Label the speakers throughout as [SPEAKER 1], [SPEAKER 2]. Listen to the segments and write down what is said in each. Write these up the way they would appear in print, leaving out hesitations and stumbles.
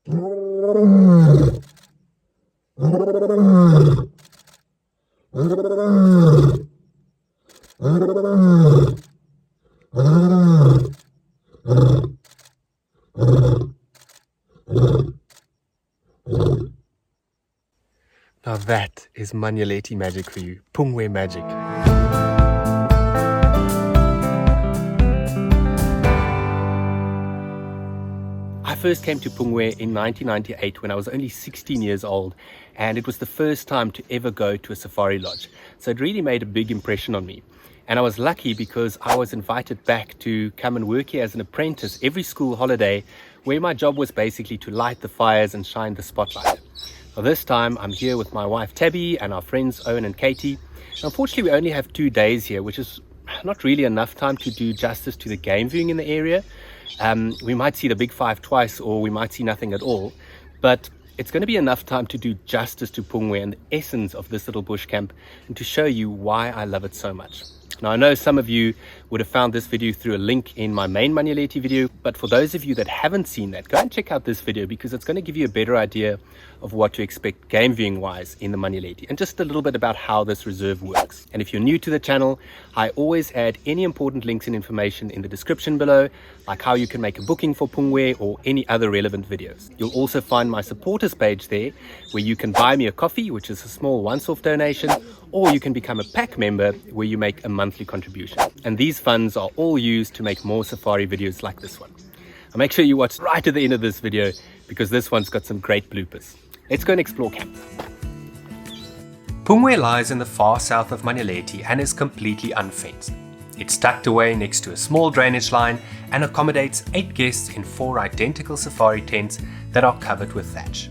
[SPEAKER 1] Now that is Manyeleti magic for you, Pungwe magic. I first came to Pungwe in 1998 when I was only 16 years old, and it was the first time to ever go to a safari lodge. So it really made a big impression on me. And I was lucky because I was invited back to come and work here as an apprentice every school holiday, where my job was basically to light the fires and shine the spotlight. Well, this time I'm here with my wife Tabby and our friends Owen and Katie. Unfortunately, we only have 2 days here, which is not really enough time to do justice to the game viewing in the area. We might see the Big Five twice, or we might see nothing at all, but it's going to be enough time to do justice to Pungwe and the essence of this little bush camp, and to show you why I love it so much. Now, I know some of you would have found this video through a link in my main Manyeleti video, but for those of you that haven't seen that, go and check out this video, because it's going to give you a better idea of what to expect game viewing wise in the Manyeleti, and just a little bit about how this reserve works. And if you're new to the channel, I always add any important links and information in the description below, like how you can make a booking for Pungwe or any other relevant videos. You'll also find my supporters page there, where you can buy me a coffee, which is a small once-off donation, or you can become a pack member where you make a monthly contribution. And these funds are all used to make more safari videos like this one. And make sure you watch right to the end of this video, because this one's got some great bloopers. Let's go and explore camp. Pungwe lies in the far south of Manyeleti and is completely unfenced. It's tucked away next to a small drainage line and accommodates 8 guests in 4 identical safari tents that are covered with thatch.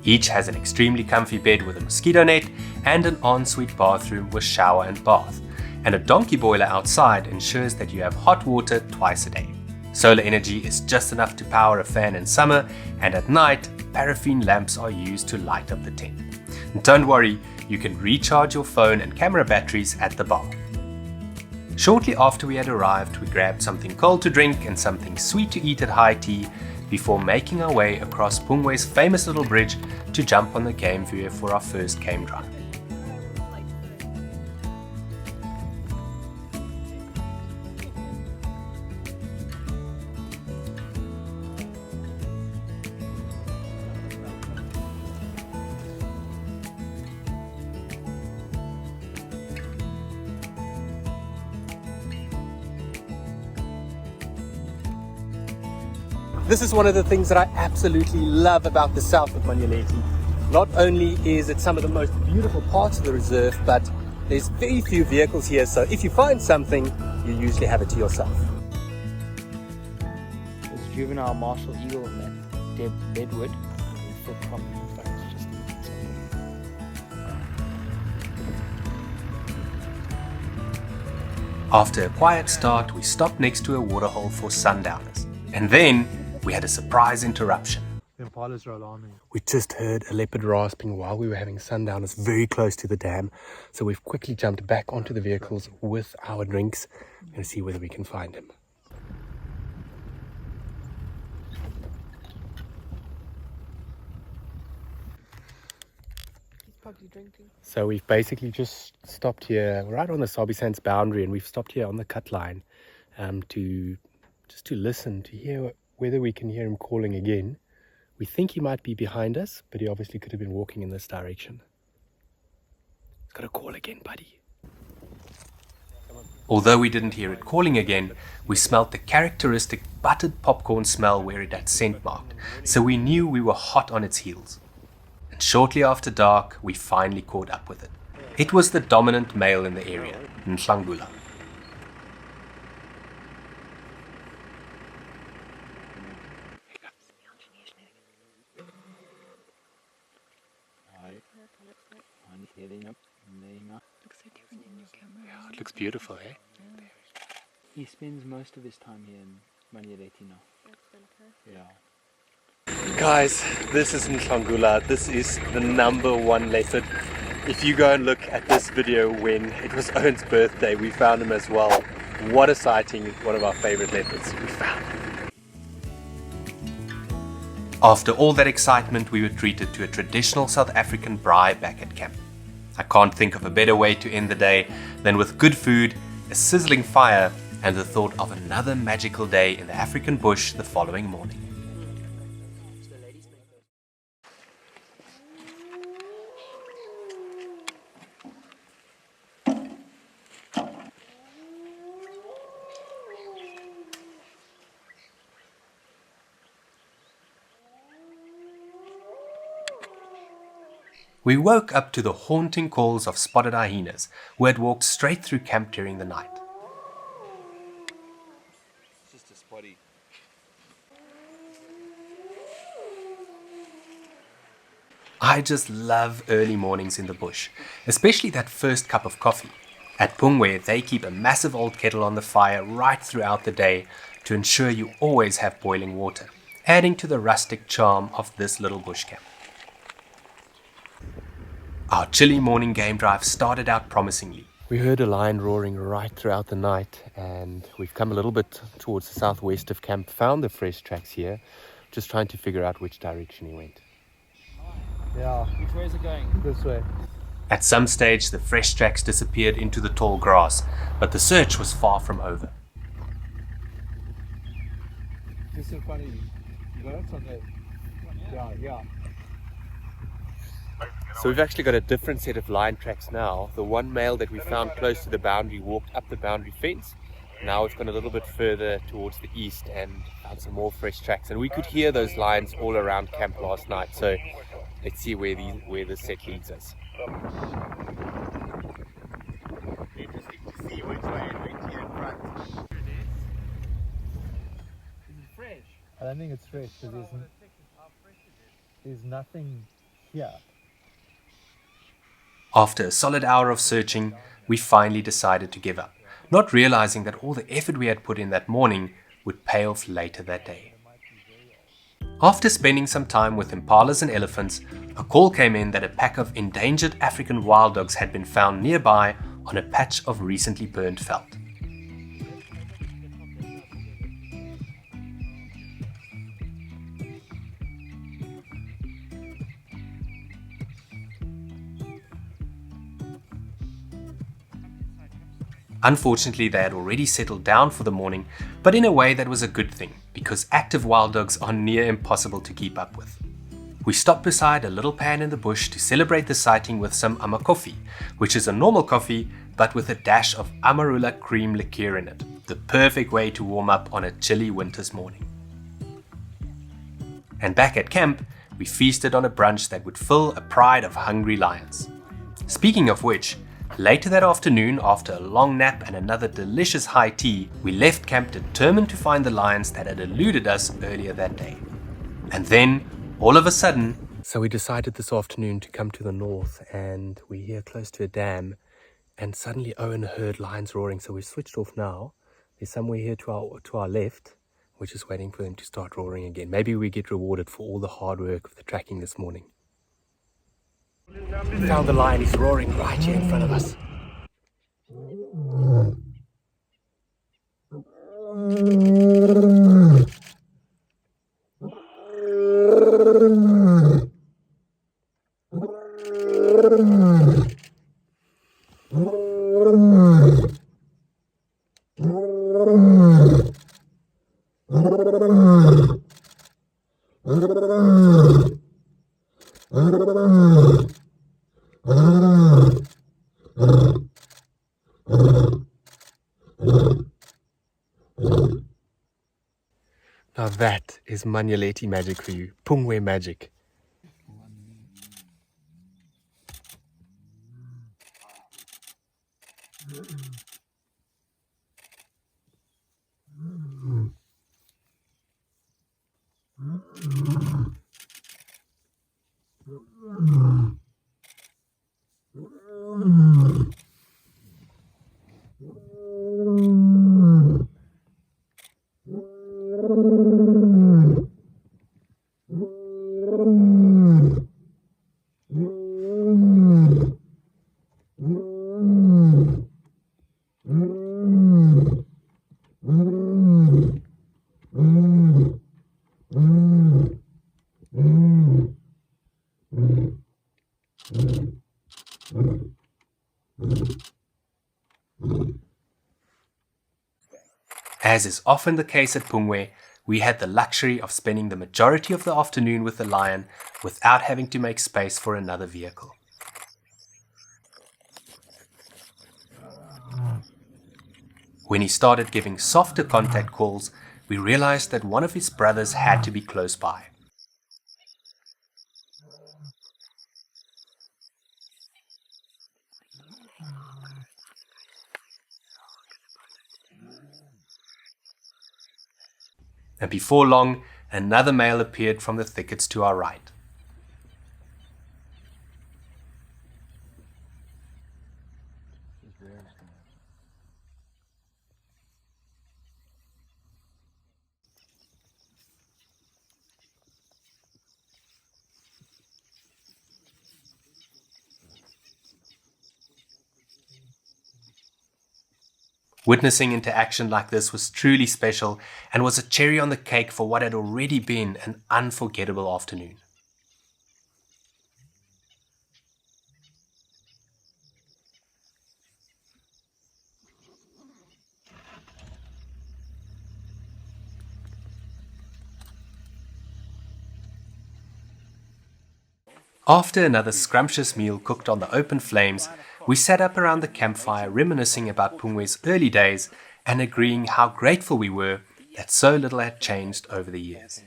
[SPEAKER 1] Each has an extremely comfy bed with a mosquito net and an ensuite bathroom with shower and bath, and a donkey boiler outside ensures that you have hot water twice a day. Solar energy is just enough to power a fan in summer, and at night, paraffin lamps are used to light up the tent. And don't worry, you can recharge your phone and camera batteries at the bar. Shortly after we had arrived, we grabbed something cold to drink and something sweet to eat at high tea, before making our way across Pungwe's famous little bridge to jump on the game viewer for our first game drive. This is one of the things that I absolutely love about the south of Manyeleti. Not only is it some of the most beautiful parts of the reserve, but there's very few vehicles here, so if you find something, you usually have it to yourself.
[SPEAKER 2] There's juvenile martial eagle in that deadwood.
[SPEAKER 1] After a quiet start, we stopped next to a waterhole for sundowners. And then we had a surprise interruption.
[SPEAKER 3] The impalas are alarming.
[SPEAKER 1] We just heard a leopard rasping while we were having sundowners very close to the dam. So we've quickly jumped back onto the vehicles with our drinks and see whether we can find him.
[SPEAKER 4] He's probably drinking.
[SPEAKER 1] So we've basically just stopped here right on the Sabi Sands boundary, and we've stopped here on the cut line to listen, to hear whether we can hear him calling again. We think he might be behind us, but he obviously could have been walking in this direction. He's got to call again, buddy. Although we didn't hear it calling again, we smelt the characteristic buttered popcorn smell where it had scent marked, so we knew we were hot on its heels. And shortly after dark, we finally caught up with it. It was the dominant male in the area, Nhlangula.
[SPEAKER 4] Looks so different in your camera.
[SPEAKER 1] Yeah, it looks beautiful, eh?
[SPEAKER 4] Yeah.
[SPEAKER 2] He spends most of his time here in Manyeleti now. Yeah.
[SPEAKER 1] Guys, this is Nhlangula. This is the #1 leopard. If you go and look at this video when it was Owen's birthday, we found him as well. What a sighting, one of our favorite leopards. We found him. After all that excitement, we were treated to a traditional South African braai back at camp. I can't think of a better way to end the day than with good food, a sizzling fire, and the thought of another magical day in the African bush the following morning. We woke up to the haunting calls of spotted hyenas, who had walked straight through camp during the night.
[SPEAKER 3] It's just a spotty.
[SPEAKER 1] I just love early mornings in the bush, especially that first cup of coffee. At Pungwe, they keep a massive old kettle on the fire right throughout the day to ensure you always have boiling water, adding to the rustic charm of this little bush camp. Our chilly morning game drive started out promisingly. We heard a lion roaring right throughout the night, and we've come a little bit towards the southwest of camp, found the fresh tracks here, just trying to figure out which direction he went.
[SPEAKER 2] Yeah. Which way is it going? This way.
[SPEAKER 1] At some stage, the fresh tracks disappeared into the tall grass, but the search was far from over.
[SPEAKER 2] This is funny. You got it on there? Yeah.
[SPEAKER 1] So we've actually got a different set of lion tracks now. The one male that we found close to the boundary walked up the boundary fence. Now it's gone a little bit further towards the east and found some more fresh tracks. And we could hear those lions all around camp last night. So let's see where the set leads us.
[SPEAKER 3] Interesting to see which way it went here in front.
[SPEAKER 2] Is it fresh? I don't think it's fresh because there's nothing here.
[SPEAKER 1] After a solid hour of searching, we finally decided to give up, not realizing that all the effort we had put in that morning would pay off later that day. After spending some time with impalas and elephants, a call came in that a pack of endangered African wild dogs had been found nearby on a patch of recently burned veld. Unfortunately, they had already settled down for the morning, but in a way that was a good thing, because active wild dogs are near impossible to keep up with. We stopped beside a little pan in the bush to celebrate the sighting with some amakofi, which is a normal coffee, but with a dash of amarula cream liqueur in it, the perfect way to warm up on a chilly winter's morning. And back at camp, we feasted on a brunch that would fill a pride of hungry lions. Speaking of which, later that afternoon, after a long nap and another delicious high tea, we left camp determined to find the lions that had eluded us earlier that day. And then, all of a sudden... So we decided this afternoon to come to the north, and we're here close to a dam, and suddenly Owen heard lions roaring, so we switched off now. There's somewhere here to our left. We're just waiting for them to start roaring again. Maybe we get rewarded for all the hard work of the tracking this morning. We found the lion. He's roaring right here in front of us. Now that is Manyeleti magic for you, Pungwe magic. As is often the case at Pungwe, we had the luxury of spending the majority of the afternoon with the lion without having to make space for another vehicle. When he started giving softer contact calls, we realized that one of his brothers had to be close by. And before long, another male appeared from the thickets to our right. Witnessing interaction like this was truly special and was a cherry on the cake for what had already been an unforgettable afternoon. After another scrumptious meal cooked on the open flames, we sat up around the campfire reminiscing about Pungwe's early days and agreeing how grateful we were that so little had changed over the years.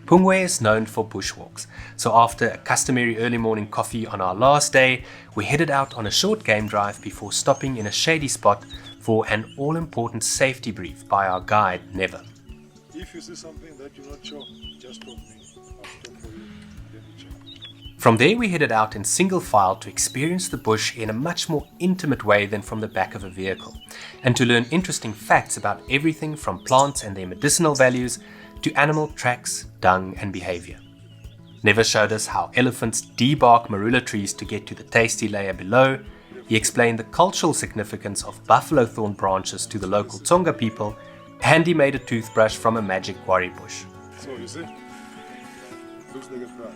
[SPEAKER 1] Pungwe is known for bushwalks, so after a customary early morning coffee on our last day, we headed out on a short game drive before stopping in a shady spot for an all-important safety brief by our guide, Never.
[SPEAKER 5] If you see something that you're not sure, just stop me. I'll stop for you. Then you check.
[SPEAKER 1] From there we headed out in single file to experience the bush in a much more intimate way than from the back of a vehicle, and to learn interesting facts about everything from plants and their medicinal values to animal tracks, dung and behavior. Never showed us how elephants debark marula trees to get to the tasty layer below. He explained the cultural significance of buffalo thorn branches to the local Tsonga people, and he made a toothbrush from a magic quarry bush.
[SPEAKER 5] So you see, looks like a brush.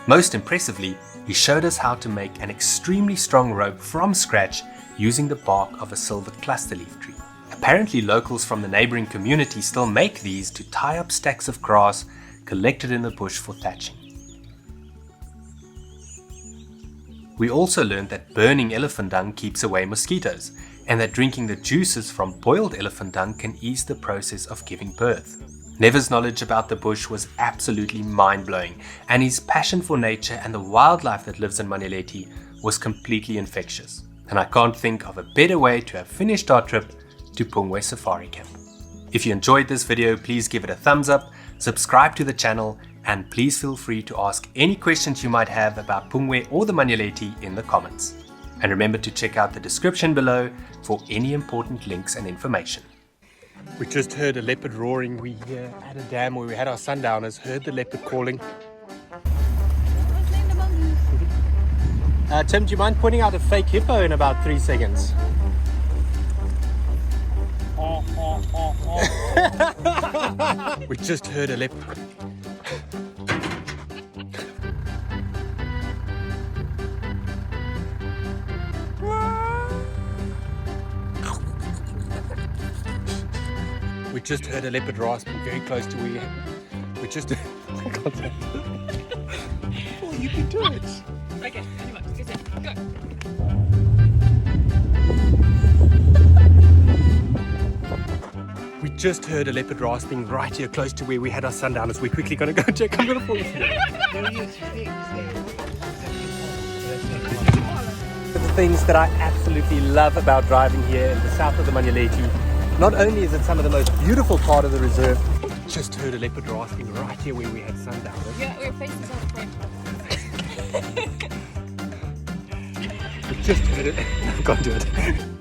[SPEAKER 1] Most impressively, he showed us how to make an extremely strong rope from scratch using the bark of a silver cluster leaf tree. Apparently locals from the neighboring community still make these to tie up stacks of grass collected in the bush for thatching. We also learned that burning elephant dung keeps away mosquitoes, and that drinking the juices from boiled elephant dung can ease the process of giving birth. Never's knowledge about the bush was absolutely mind-blowing, and his passion for nature and the wildlife that lives in Manyeleti was completely infectious. And I can't think of a better way to have finished our trip to Pungwe Safari Camp. If you enjoyed this video, please give it a thumbs up, subscribe to the channel, and please feel free to ask any questions you might have about Pungwe or the Manyeleti in the comments. And remember to check out the description below for any important links and information. We just heard a leopard roaring. We here at a dam where we had our sundowners heard the leopard calling. Tim, do you mind pointing out a fake hippo in about 3 seconds? We just heard a leopard. We just heard a leopard rasping very close to where we just. Oh, you can do it.
[SPEAKER 4] Okay, anyway, go.
[SPEAKER 1] We just heard a leopard rasping right here close to where we had our sundowners. We're quickly going to go check. I'm going to fall asleep. The things that I absolutely love about driving here in the south of the Manyeleti. Not only is it some of the most beautiful part of the reserve, just heard a leopard rasping right here where we had sundowners.
[SPEAKER 4] Yeah, we're facing south front.
[SPEAKER 1] We just heard it. I can't do it.